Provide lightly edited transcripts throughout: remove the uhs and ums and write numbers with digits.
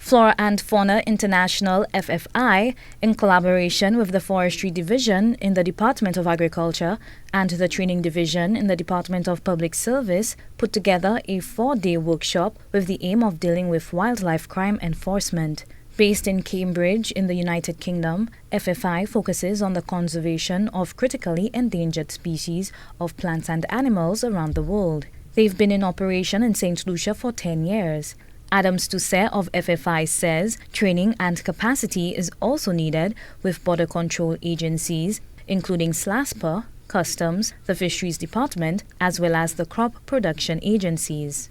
Flora and Fauna International (FFI), in collaboration with the Forestry Division in the Department of Agriculture and the Training Division in the Department of Public Service, put together a 4-day workshop with the aim of dealing with wildlife crime enforcement. Based in Cambridge in the United Kingdom, FFI focuses on the conservation of critically endangered species of plants and animals around the world. They've been in operation in St. Lucia for 10 years. Adam Stousset of FFI says training and capacity is also needed with border control agencies, including SLASPA, Customs, the Fisheries Department, as well as the crop production agencies.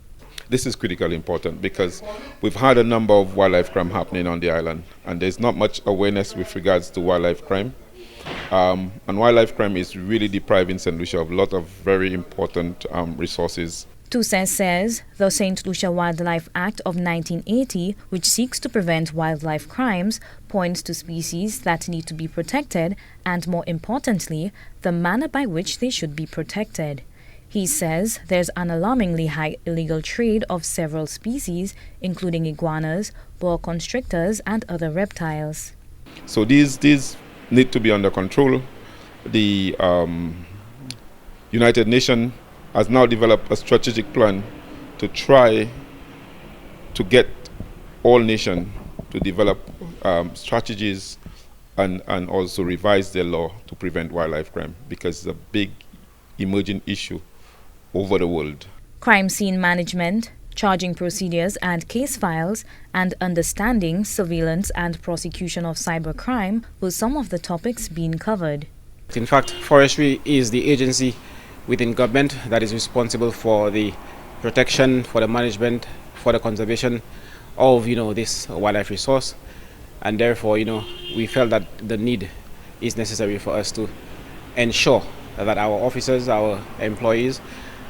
This is critically important because we've had a number of wildlife crime happening on the island, and there's not much awareness with regards to wildlife crime. And wildlife crime is really depriving St. Lucia of a lot of very important resources. Stousset says the St. Lucia Wildlife Act of 1980, which seeks to prevent wildlife crimes, points to species that need to be protected and, more importantly, the manner by which they should be protected. He says there's an alarmingly high illegal trade of several species, including iguanas, boa constrictors, and other reptiles. So these need to be under control. The United Nations has now developed a strategic plan to try to get all nations to develop strategies and also revise their law to prevent wildlife crime, because it's a big emerging issue over the world. Crime scene management, charging procedures and case files, and understanding surveillance and prosecution of cybercrime were some of the topics being covered. In fact, forestry is the agency within government that is responsible for the protection, for the management, for the conservation of this wildlife resource, and therefore we felt that the need is necessary for us to ensure that our officers, our employees,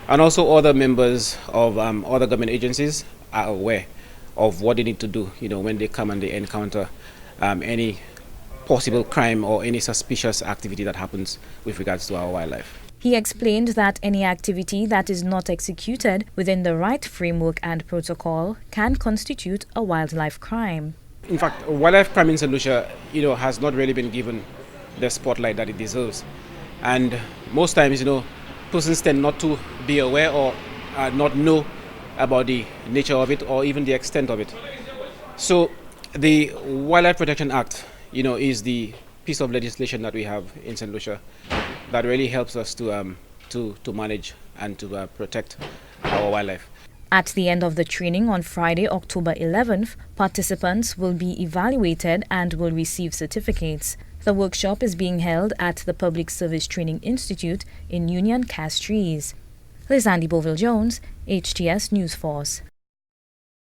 and also other members of other government agencies are aware of what they need to do when they come and they encounter any possible crime or any suspicious activity that happens with regards to our wildlife. He explained that any activity that is not executed within the right framework and protocol can constitute a wildlife crime. In fact, wildlife crime in St. Lucia, has not really been given the spotlight that it deserves. And most times, persons tend not to be aware or not know about the nature of it or even the extent of it. So the Wildlife Protection Act, is the piece of legislation that we have in St. Lucia that really helps us to manage and to protect our wildlife. At the end of the training on Friday, October 11th, participants will be evaluated and will receive certificates. The workshop is being held at the Public Service Training Institute in Union Castries. Lizandy Boville-Jones, HTS News Force.